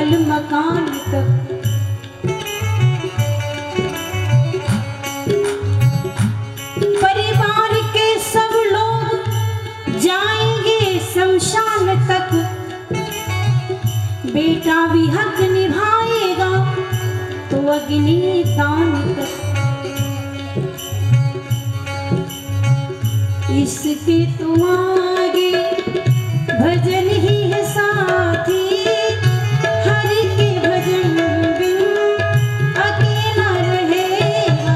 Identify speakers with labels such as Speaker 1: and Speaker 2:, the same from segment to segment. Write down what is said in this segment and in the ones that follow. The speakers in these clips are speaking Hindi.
Speaker 1: महल मकान तक परिवार के सब लोग जाएंगे शमशान तक, बेटा भी हक निभाएगा तो अग्नि दान तक। इसके तुम आगे भजन ही है साथी, हरि के भजन बिन अकेला रहेगा।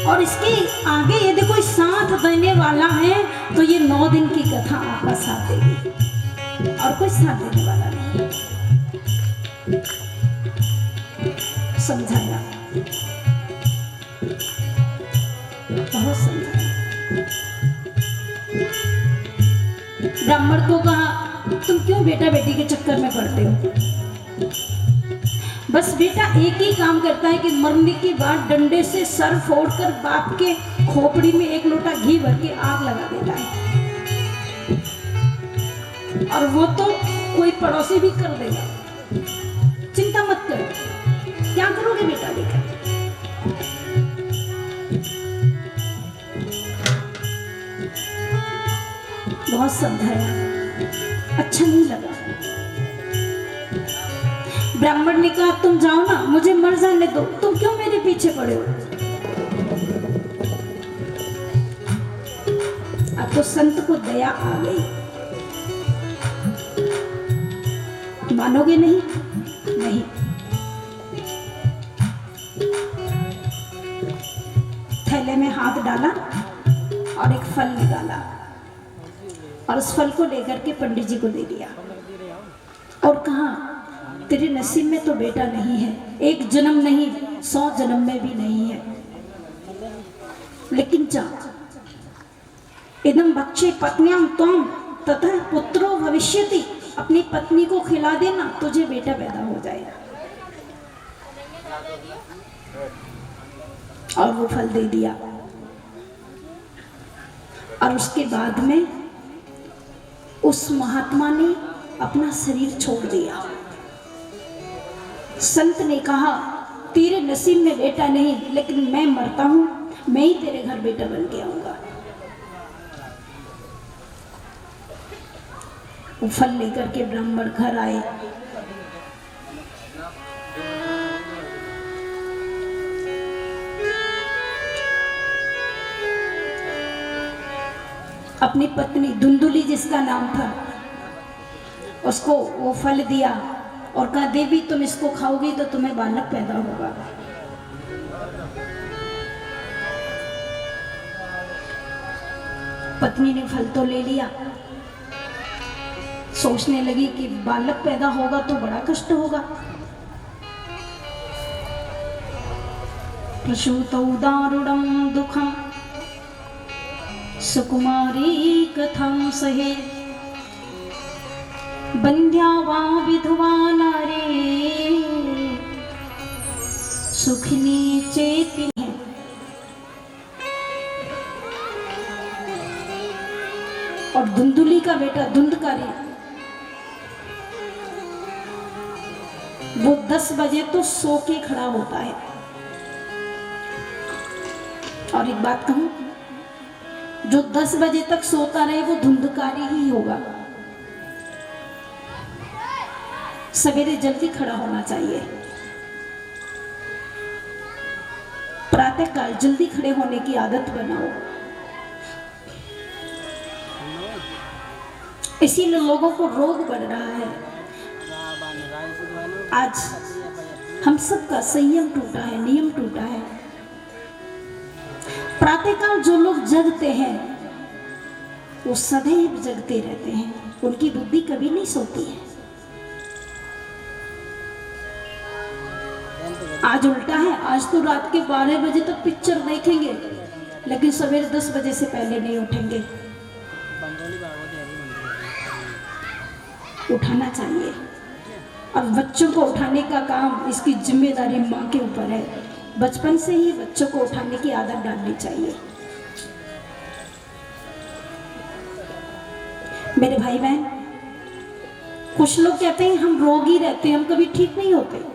Speaker 1: और इसके आगे यदि कोई साथ देने वाला है तो ये 9 दिन की कथा आपका साथ देगी, और कोई साथ देने वाला नहीं। समझाया, बहुत समझाया। ब्राह्मण को कहा तुम क्यों बेटा बेटी के चक्कर में पड़ते हो? बस बेटा एक ही काम करता है कि मरने के बाद डंडे से सर फोड़कर बाप के खोपड़ी में 1 लोटा घी भर के आग लगा देता है, और वो तो कोई पड़ोसी भी कर देगा। चिंता मत करो, क्या करोगे बेटा लेकर? बहुत समझाया, अच्छा नहीं लगा। ब्राह्मण ने कहा तुम जाओ ना, मुझे मर जाने दो, तुम क्यों मेरे पीछे पड़े हो? अब तो संत को दया आ गई। मानोगे नहीं? नहीं। थैले में हाथ डाला और एक फल निकाला, और उस फल को लेकर के पंडित जी को दे दिया और कहा तेरे नसीब में तो बेटा नहीं है, 1 जन्म नहीं 100 जन्म में भी नहीं है, लेकिन जा इदं भक्षे पत्न्यां त्वं ततः पुत्रो भविष्यति, अपनी पत्नी को खिला देना, तुझे बेटा पैदा हो जाएगा। और वो फल दे दिया, और उसके बाद में उस महात्मा ने अपना शरीर छोड़ दिया। संत ने कहा तेरे नसीब में बेटा नहीं, लेकिन मैं मरता हूं, मैं ही तेरे घर बेटा बन के आऊंगा। वो फल लेकर के ब्राह्मण घर आए। अपनी पत्नी धुंधुली जिसका नाम था, उसको वो फल दिया और कहा देवी तुम इसको खाओगी तो तुम्हें बालक पैदा होगा। पत्नी ने फल तो ले लिया, सोचने लगी कि बालक पैदा होगा तो बड़ा कष्ट होगा। प्रसूतौ दारुणं दुःखं सुकुमारी कथं सहे, बंध्या वा विधवा नारे सुखिनी चेती है। और धुंधुली का बेटा धुंधकारी, वो 10 बजे तो सो के खड़ा होता है। और एक बात कहूं, जो 10 बजे तक सोता रहे वो धुंधकारी ही होगा। सवेरे जल्दी खड़ा होना चाहिए, प्रातःकाल जल्दी खड़े होने की आदत बनाओ। इसीलिए लोगों को रोग बढ़ रहा है। आज हम सबका संयम टूटा है, नियम टूटा है। प्रातःकाल जो लोग जगते हैं वो सदैव जगते रहते हैं, उनकी बुद्धि कभी नहीं सोती है। आज उल्टा है, आज तो रात के 12 बजे तक पिक्चर देखेंगे, लेकिन सवेरे 10 बजे से पहले नहीं उठेंगे। उठाना चाहिए। अब बच्चों को उठाने का काम, इसकी जिम्मेदारी माँ के ऊपर है। बचपन से ही बच्चों को उठाने की आदत डालनी चाहिए। मेरे भाई बहन, कुछ लोग कहते हैं हम रोगी रहते हैं, हम कभी ठीक नहीं होते।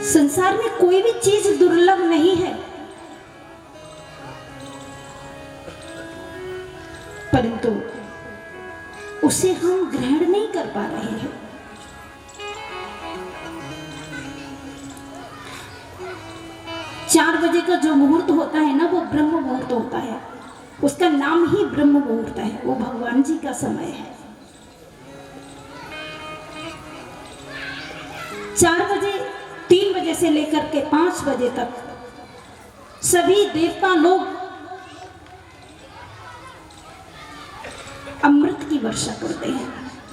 Speaker 1: संसार में कोई भी चीज दुर्लभ नहीं है, परंतु उसे हम ग्रहण नहीं कर पा रहे हैं। चार बजे का जो मुहूर्त होता है ना, वो ब्रह्म मुहूर्त होता है। उसका नाम ही ब्रह्म मुहूर्त है, वो भगवान जी का समय है। 4 बजे, 3 बजे से लेकर के 5 बजे तक सभी देवता लोग अमृत की वर्षा करते हैं,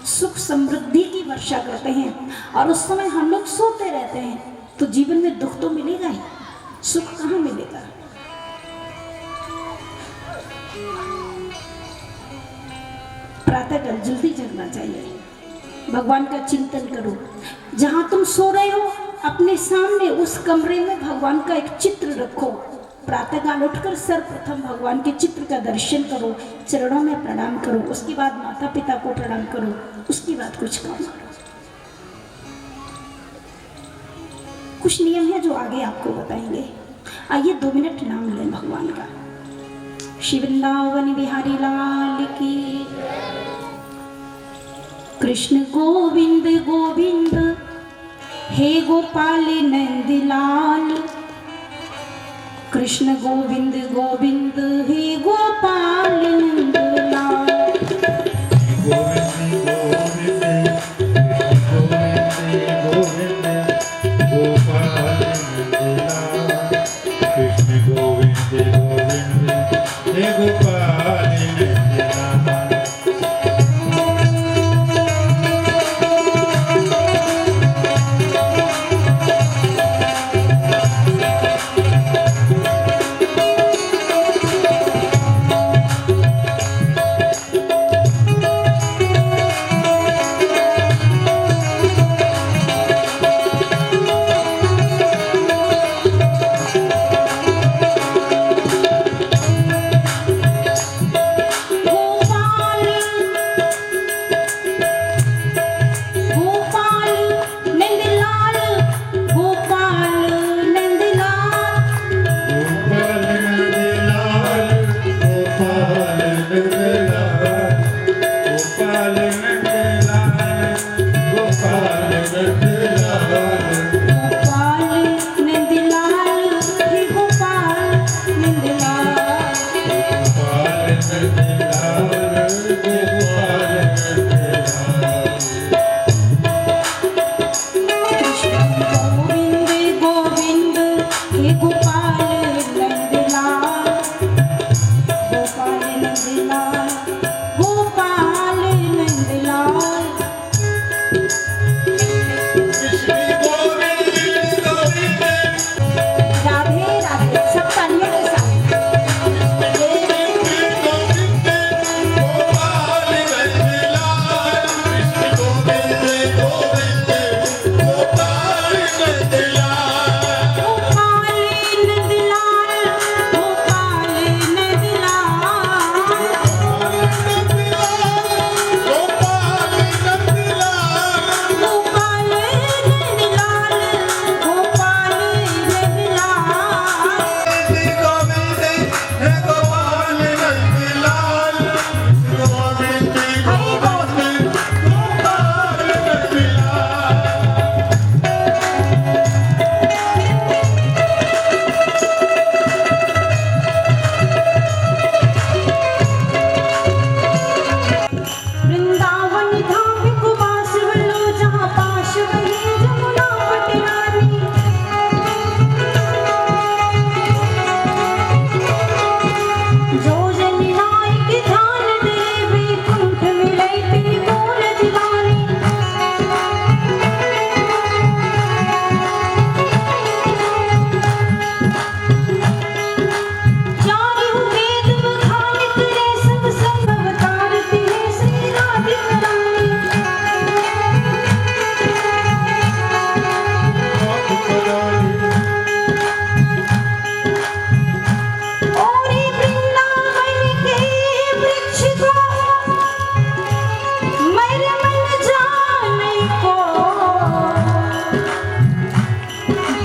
Speaker 1: सुख समृद्धि की वर्षा करते हैं, और उस समय हम लोग सोते रहते हैं। तो जीवन में दुख तो मिलेगा ही, सुख कहाँ मिलेगा। प्रातःकाल जल्दी जगना चाहिए, भगवान का चिंतन करो। जहां तुम सो रहे हो, अपने सामने उस कमरे में भगवान का एक चित्र रखो। प्रातःकाल उठकर सर्वप्रथम भगवान के चित्र का दर्शन करो, चरणों में प्रणाम करो, उसके बाद माता पिता को प्रणाम करो, उसके बाद कुछ काम करो। कुछ नियम है जो आगे आपको बताएंगे। आइए 2 मिनट नाम लें भगवान का। श्री वृंदावन बिहारी लाल की। कृष्ण गोविंद गोविंद हे गोपाल नंदलाल, कृष्ण गोविंद गोविंद हे गोपाल नंदलाल।
Speaker 2: गोविंद गोविंद गोविंद गोपाल नंदलाल, कृष्ण गोविंद गोविंद हे गोपाल नंदलाल।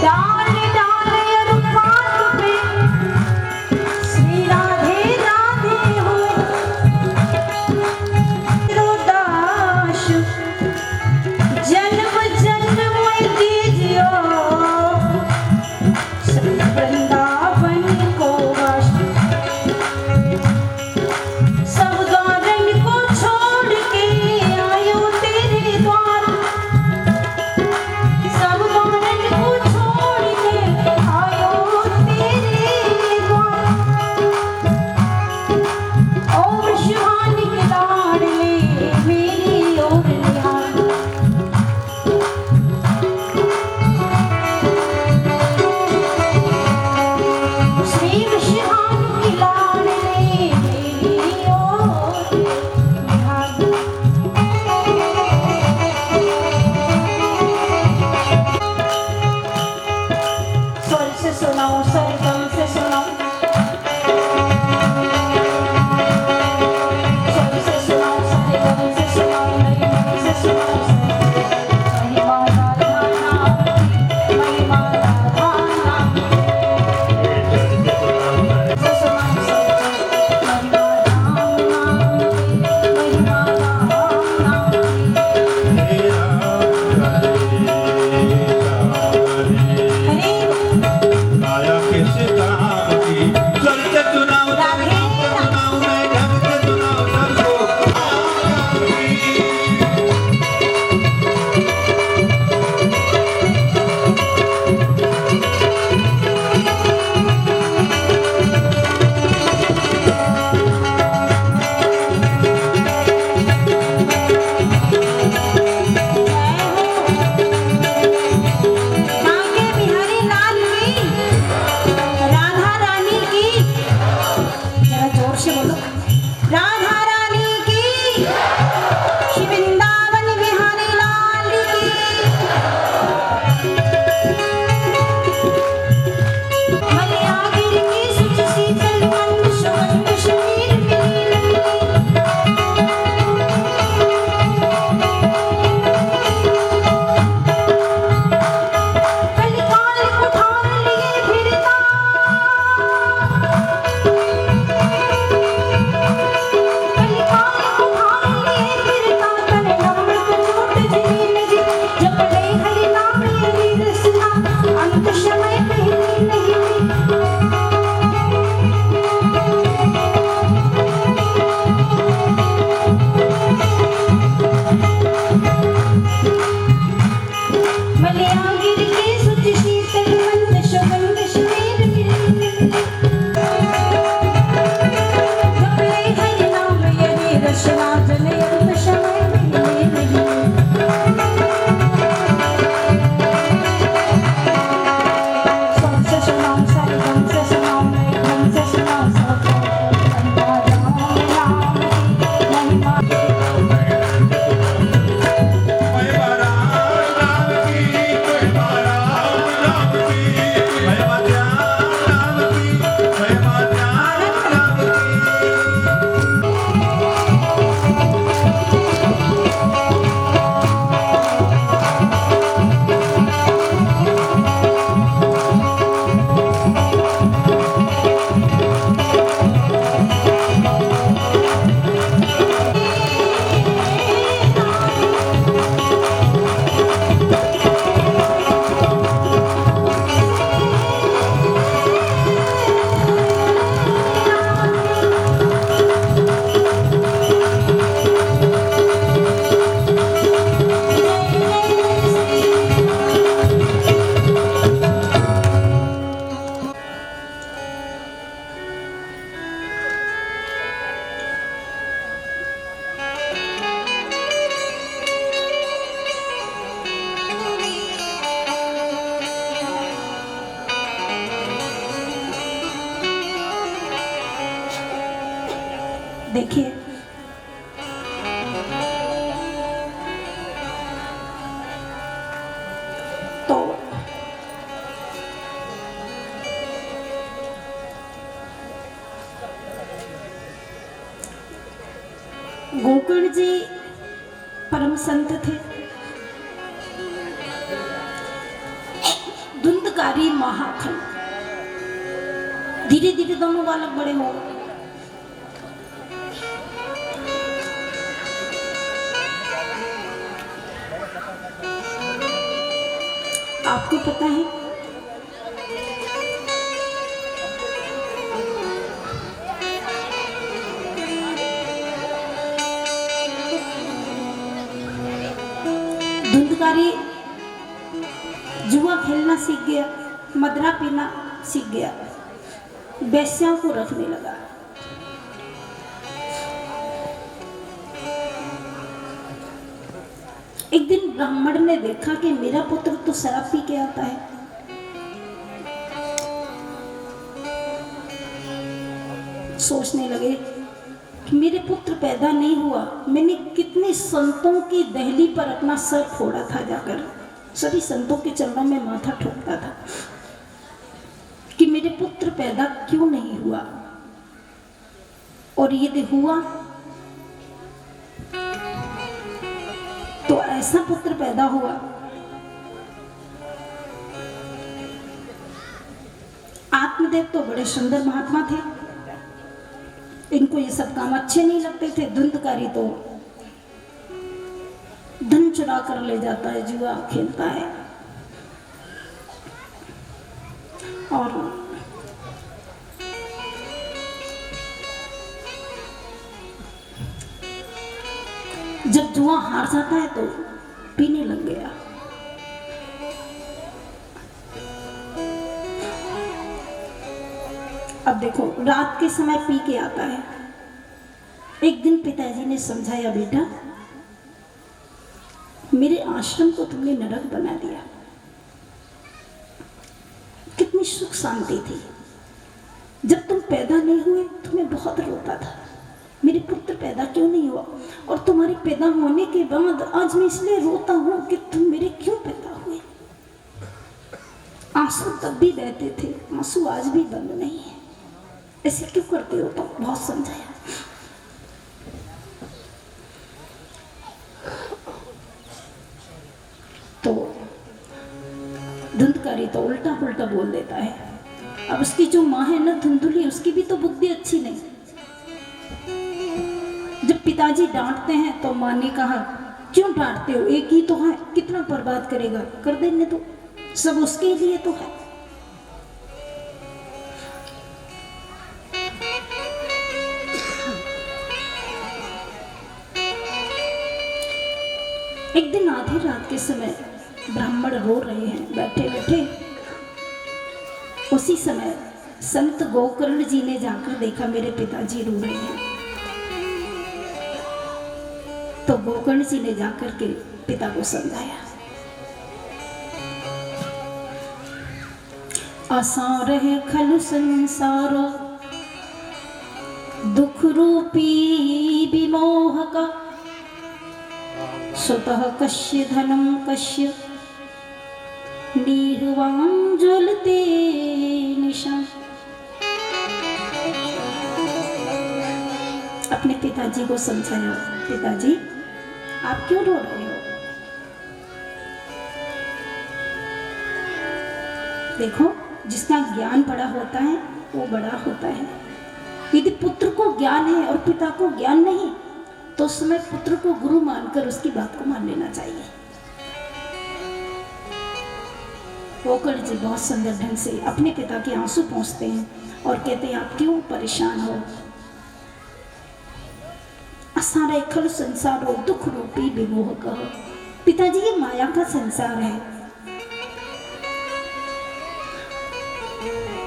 Speaker 1: डाल डाल अरुपात पे श्री राधे राधे हो दास जन्म जन्म दीजियो श्री वृंदावन को वास सब गारन को छोड़ के आयो तेरे द्वार सब गारन को छोड़ के आयो तेरे द्वार ओम शिवानी के लाडले मेरी ओर निहार श्री शिवानी के लाडले मेरी ओर निहार स्वर से सुनाओ सरगम से सुनाओ स्वर से सुनाओ सरगम से सुनाओ नई मन से सुनाओ महिमा राधा नाम की महिमा राधा नाम की से सुनाओ सरगम महिमा राम नाम की महिमा राम नाम की हरे
Speaker 2: माया किस काम की स्वर से सुनाओ
Speaker 1: राधे
Speaker 2: सुनाओ मैं ढंग से सुनाओ सबको
Speaker 1: कांके बिहारी लाल की राधा रानी की जरा जोर से बोलो राधा रानी की श्री वृंदावन बिहारी लाल की मलयागिरी की सुच शीतल मंद सुगंध शरीर मिली कलिकाल कुठार लिए फिरता कलिकाल कुठार लिए फिरता तन नमृत चोट जीन जी जप ले हरि नाम ये रसना अंत समय पहली नहीं मलयागिरी की सुच शीतल मंद सुगंध शरीर मिली जपले हरि नाम यही रसना जले अंत समय मिले नहीं स्वर से सुनाओ सरगम से सुनाओ नए ढंग से सुनाओ सबको महिमा राम नाम की महिमा
Speaker 2: महिमा राम की महिमा राम की महिमा राम की महिमा राम की
Speaker 1: देखिए तो गोकर्ण जी परम संत थे। धुंध धुंधकारी महाखंड। धीरे धीरे दोनों बालक बड़े हो गए। आपको पता है धुंधकारी जुआ खेलना सीख गया, मदरा पीना सीख गया, वेश्याओं को रखने लगा। एक दिन ब्राह्मण ने देखा कि मेरा पुत्र तो शराब पी के आता है। सोचने लगे कि मेरे पुत्र पैदा नहीं हुआ, मैंने कितने संतों की दहली पर अपना सर फोड़ा था, जाकर सभी संतों के चरणों में माथा ठोकता था कि मेरे पुत्र पैदा क्यों नहीं हुआ, और यदि हुआ तो ऐसा पुत्र पैदा हुआ। आत्मदेव तो बड़े सुंदर महात्मा थे, इनको ये सब काम अच्छे नहीं लगते थे। धुंधकारी तो धन चुरा कर ले जाता है, जुआ खेलता है, और जब जुआ हार जाता है तो पीने लग गया। अब देखो, रात के समय पी के आता है। एक दिन पिताजी ने समझाया, बेटा मेरे आश्रम को तुमने नरक बना दिया। कितनी सुख शांति थी, जब तुम पैदा नहीं हुए तो मैं बहुत रोता था, मेरे पुत्र पैदा क्यों नहीं हुआ, और तुम्हारे पैदा होने के बाद आज मैं इसलिए रोता हूं कि तुम मेरे क्यों पैदा हुए। आंसू तब भी बहते थे, आंसू आज भी बंद नहीं है, ऐसे क्यों करते हो तुम। बहुत समझाया। तो धुंधकारी तो उल्टा पुल्टा बोल देता है। अब उसकी जो माँ है ना धुंधुली, उसकी भी तो बुद्धि अच्छी नहीं। जब पिताजी डांटते हैं तो माँ ने कहा, क्यों डांटते हो, एक ही तो है, कितना बर्बाद करेगा, कर देने तो, सब उसके लिए तो है। एक दिन आधी रात के समय ब्राह्मण रो रहे हैं बैठे बैठे। उसी समय संत गोकर्ण जी ने जाकर देखा मेरे पिताजी रो रहे हैं। तो गोकर्ण जी ने जाकर के पिता को समझाया, आसार है खल संसारो दुख रूपी विमोह का, स्वतः कश्य धनम कश्य निर्वाण ज्वलते निशा। अपने पिताजी को समझाया, पिताजी आप क्यों रो रहे हो, देखो जिसका ज्ञान बड़ा होता है वो बड़ा होता है। यदि पुत्र को ज्ञान है और पिता को ज्ञान नहीं, तो उस समय पुत्र को गुरु मानकर उसकी बात को मान लेना चाहिए। गोकर्ण जी बहुत सुंदर ढंग से अपने पिता के आंसू पोंछते हैं और कहते हैं, आप क्यों परेशान हो, सारा खल संसार हो दुख रूपी विमोह का। पिताजी ये माया का संसार है,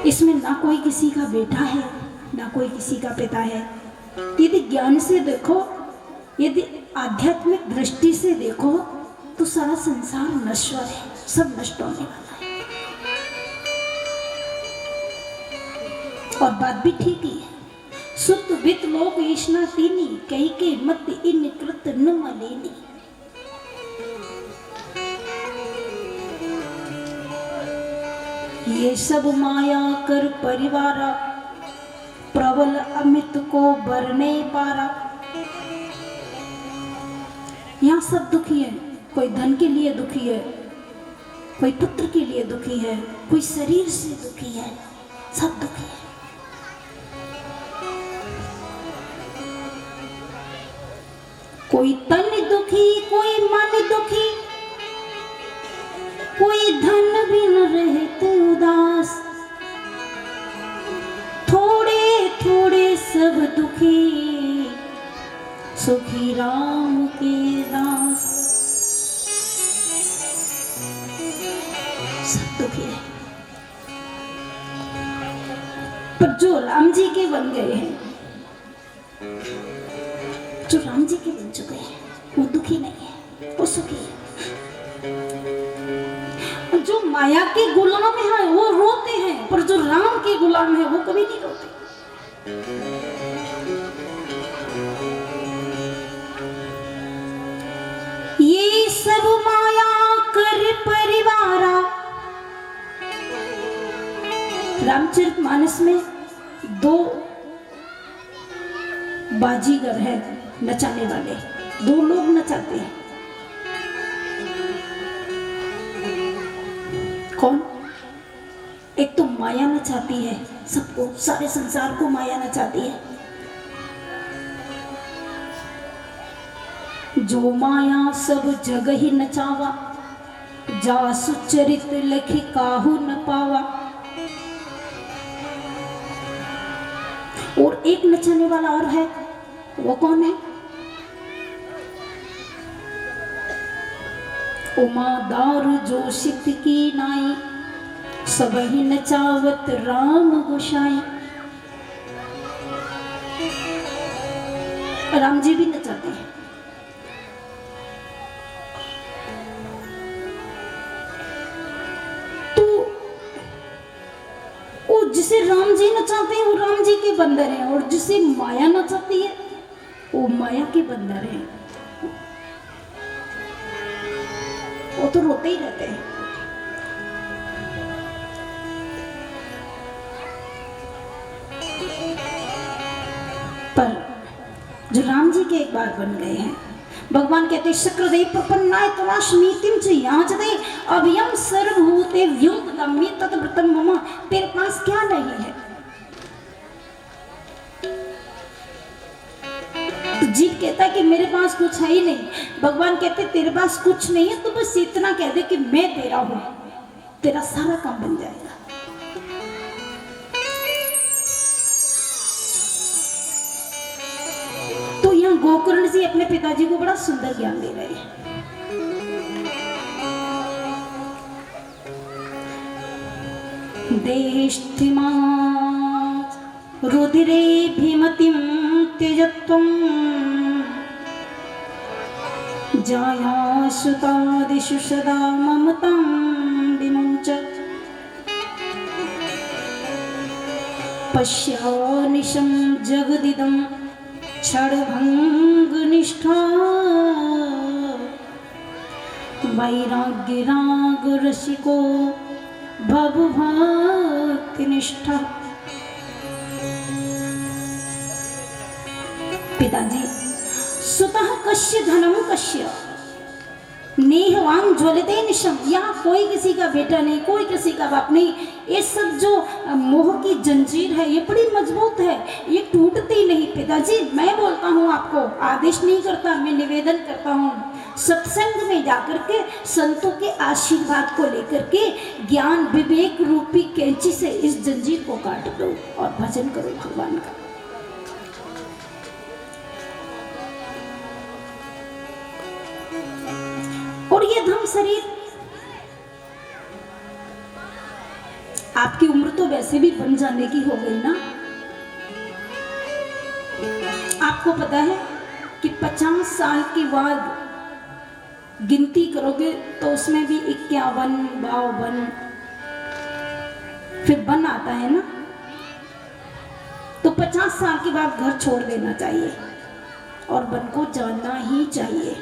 Speaker 1: इसमें ना कोई किसी का बेटा है ना कोई किसी का पिता है। यदि ज्ञान से देखो, यदि आध्यात्मिक दृष्टि से देखो, तो सारा संसार नश्वर है, सब नष्ट होने वाला है। और बात भी ठीक ही है। सुत वित लोक ईष्णा तीनी, कही के मत इन कृत न मलेनी। ये सब माया कर परिवारा, प्रबल अमित को बरने पारा। यहाँ सब दुखी है, कोई धन के लिए दुखी है, कोई पुत्र के लिए दुखी है, कोई शरीर से दुखी है, सब दुखी है। कोई तन दुखी, कोई मन दुखी, कोई धन बिन रहते उदास, थोड़े थोड़े सब दुखी, सुखी राम के दास। सब दुखी है, पर जो राम जी के बन गए हैं, जो राम जी के बन चुके हैं, वो दुखी नहीं है, वो सुखी है। जो माया के गुलाम है वो रोते हैं, पर जो राम के गुलाम है वो कभी नहीं रोते। ये सब माया कर परिवारा। रामचरितमानस में 2 बाजीगर है नचाने वाले, 2 लोग नचाते हैं। कौन? एक तो माया नचाती है सबको, सारे संसार को माया नचाती है। जो माया सब जगह ही नचावा, जा सुचरित लिखि काहू न पावा। और एक नचाने वाला और है, वो कौन है? उमा दारू जो सित की नाई, सब ही नचावत राम गोसाई। राम जी भी नचाते हैं। तो वो जिसे राम जी नचाते हैं वो राम जी के बंदर हैं, और जिसे माया नचाती है वो माया के बंदर हैं। वो तो रोते ही रहते हैं। पर जो राम जी के एक बार बन गए हैं, भगवान कहते शक्रदेव प्रपन्नाय तवास्मीतिम च याचते अभयम सर्वभूते व्योमगामी तद्व्रतम मम। तेरे पास क्या नहीं है? तो जीव कहता है कि मेरे पास कुछ है ही नहीं। भगवान कहते तेरे पास कुछ नहीं है तो बस इतना कह दे कि मैं तेरा हूं, तेरा सारा काम बन जाएगा। तो यहाँ गोकर्ण जी अपने पिताजी को बड़ा सुंदर ज्ञान दे रहे हैं। देष्टिमा रुधिरे भीमतिम त्यजत्वं जायासुतादिषु सदा ममतां विमुञ्चत्। पश्यानिशं जगदिदं क्षणभङ्गनिष्ठा वैराग्यरागरसिको भवभक्तिनिष्ठा। पिताजी सुतः कश्य धनम कश्य नेहवान ज्वलते निशम। यहाँ कोई किसी का बेटा नहीं, कोई किसी का बाप नहीं। ये सब जो मोह की जंजीर है ये बड़ी मजबूत है, ये टूटती नहीं। पिताजी मैं बोलता हूँ, आपको आदेश नहीं करता, मैं निवेदन करता हूँ, सत्संग में जाकर के संतों के आशीर्वाद को लेकर के ज्ञान विवेक रूपी कैंची से इस जंजीर को काट दो और भजन करो भगवान का। और ये धम शरीर, आपकी उम्र तो वैसे भी बन जाने की हो गई ना। आपको पता है कि 50 साल के बाद गिनती करोगे तो उसमें भी 51, 52 फिर बन आता है ना। तो 50 साल के बाद घर छोड़ देना चाहिए और वन को जाना ही चाहिए।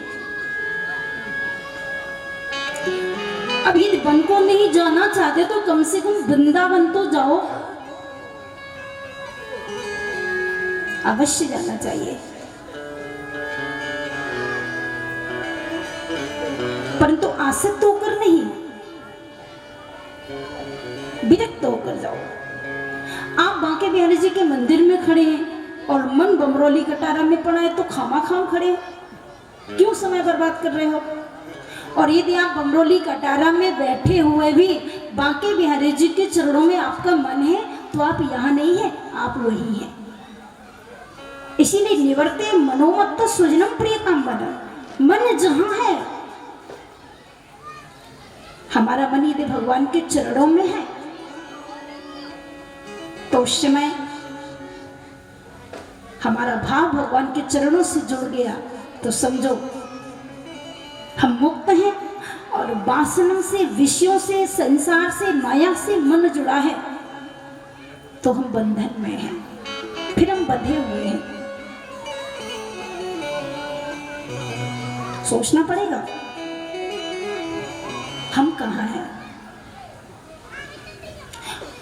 Speaker 1: अब यदि वन को नहीं जाना चाहते तो कम से कम वृंदावन तो जाओ, अवश्य जाना चाहिए। परंतु आसक्त होकर नहीं, विरक्त होकर जाओ। आप बांके बिहारी जी के मंदिर में खड़े हैं और मन बमरोली कटारा में पड़ा है तो खामा खड़े हो, क्यों समय बर्बाद कर रहे हो? और यदि आप बमरोली कटारा में बैठे हुए भी बांके बिहारी जी के चरणों में आपका मन है तो आप यहाँ नहीं है, आप वही हैं। इसीलिए निवर्ते मनोमत्त सृजनम प्रियतम मन जहां है, हमारा मन यदि भगवान के चरणों में है तो उस समय हमारा भाव भगवान के चरणों से जुड़ गया तो समझो हम मुक्त हैं। और वासना से, विषयों से, संसार से, माया से मन जुड़ा है तो हम बंधन में हैं, फिर हम बंधे हुए हैं। सोचना पड़ेगा हम कहाँ हैं।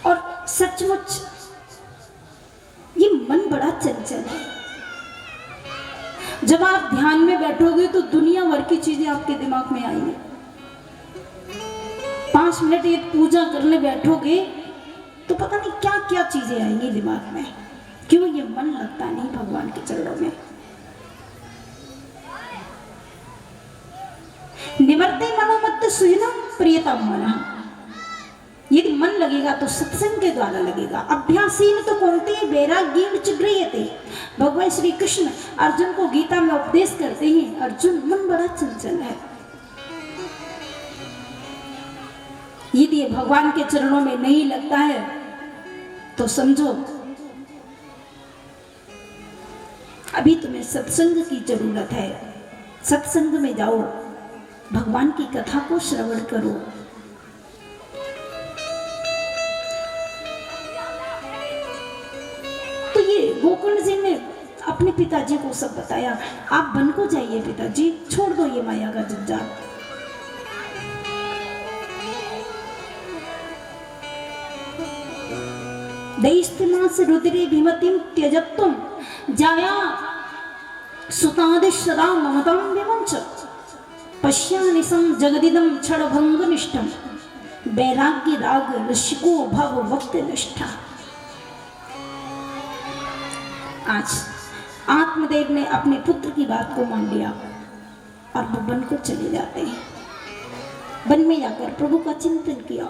Speaker 1: और सचमुच ये मन बड़ा चंचल है। जब आप ध्यान में बैठोगे तो दुनिया भर की चीजें आपके दिमाग में आएंगी। 5 मिनट ये पूजा करने बैठोगे तो पता नहीं क्या क्या चीजें आएंगी दिमाग में। क्यों? ये मन लगता नहीं भगवान के चरणों में। निवर्ते मनोमत्त सुजनम प्रियतम मनः। यदि मन लगेगा तो सत्संग के द्वारा लगेगा। अभ्यासीन तो कौनते वैराग्येन च गृह्यते। भगवान श्री कृष्ण अर्जुन को गीता में उपदेश करते हैं, अर्जुन मन बड़ा चंचल है। यदि भगवान के चरणों में नहीं लगता है तो समझो अभी तुम्हें सत्संग की जरूरत है। सत्संग में जाओ, भगवान की कथा को श्रवण करो। तो ये गोकर्ण जी ने अपने पिताजी को सब बताया। आप वन को जाइए पिताजी, छोड़ दो ये माया का जंजाल। दैस्तिमास रुद्रे भीमतिम त्यजत्वम जाया सुतादि सदा ममतां विमंच पश्यानिसं जगदिदं क्षणभंग निष्ठम वैराग्य राग ऋषिको भव भक्त निष्ठा। आज आत्मदेव ने अपने पुत्र की बात को मान लिया और वो वन को चले जाते हैं। वन में जाकर प्रभु का चिंतन किया,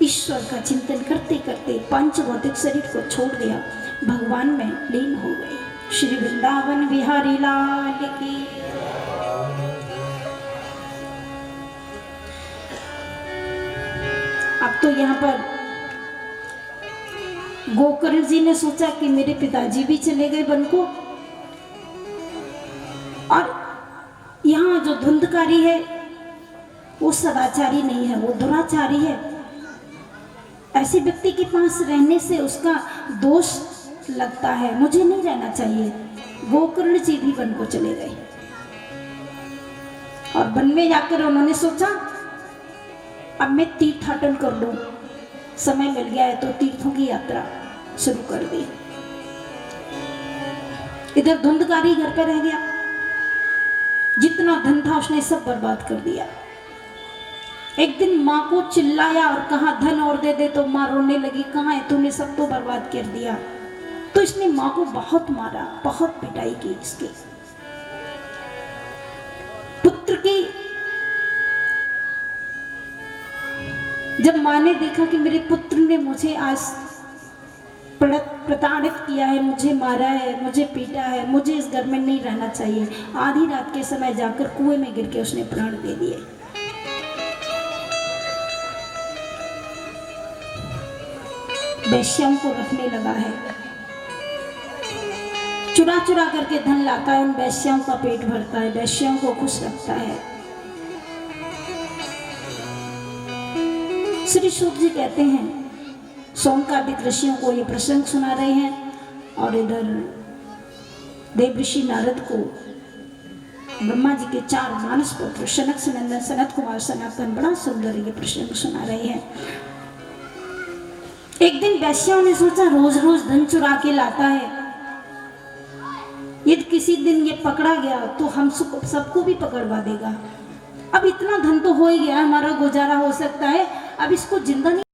Speaker 1: ईश्वर का चिंतन करते करते पंच भौतिक शरीर को छोड़ दिया, भगवान में लीन हो गए। श्री वृंदावन बिहारी लाल की। अब तो यहाँ पर गोकर्ण जी ने सोचा कि मेरे पिताजी भी चले गए वन को, और यहाँ जो धुंधकारी है वो सदाचारी नहीं है, वो दुराचारी है। ऐसे व्यक्ति के पास रहने से उसका दोष लगता है, मुझे नहीं रहना चाहिए। गोकर्ण जी भी वन को चले गए और वन में जाकर उन्होंने सोचा अब मैं तीर्थाटन कर लूं। समय मिल गया है तो तीर्थों की यात्रा शुरू कर दी। इधर धुंधकारी घर पे रह गया, जितना धन था उसने सब बर्बाद कर दिया। एक दिन माँ को चिल्लाया और कहा धन और दे दे, तो माँ रोने लगी, कहाँ है तूने, सब तो बर्बाद कर दिया। तो इसने माँ को बहुत मारा, बहुत पिटाई की इसकी। पुत्र की जब माँ ने देखा कि मेरे पुत्र ने मुझे आज प्रताड़ित किया है, मुझे मारा है, मुझे पीटा है, मुझे इस घर में नहीं रहना चाहिए, आधी रात के समय जाकर कुएं में गिर के उसने प्राण दे दिए। वैश्याओं को रखने लगा है, चुरा चुरा करके धन लाता है, उन वैश्याओं का पेट भरता है, वैश्याओं को खुश रखता है। श्री सूत जी कहते हैं, सोमकार्तिक ऋषियों को ये प्रसंग सुना रहे हैं और इधर देव ऋषि नारद को ब्रह्मा जी के 4 मानस पुत्र सनक सनंदन सनत कुमार सनातन बड़ा सुंदर ये प्रसंग सुना रहे हैं। एक दिन वैश्याओं ने सोचा रोज रोज धन चुरा के लाता है, यदि किसी दिन ये पकड़ा गया तो हम सबको भी पकड़वा देगा। अब इतना धन तो हो ही गया, हमारा गुजारा हो सकता है, अब इसको जिंदा नहीं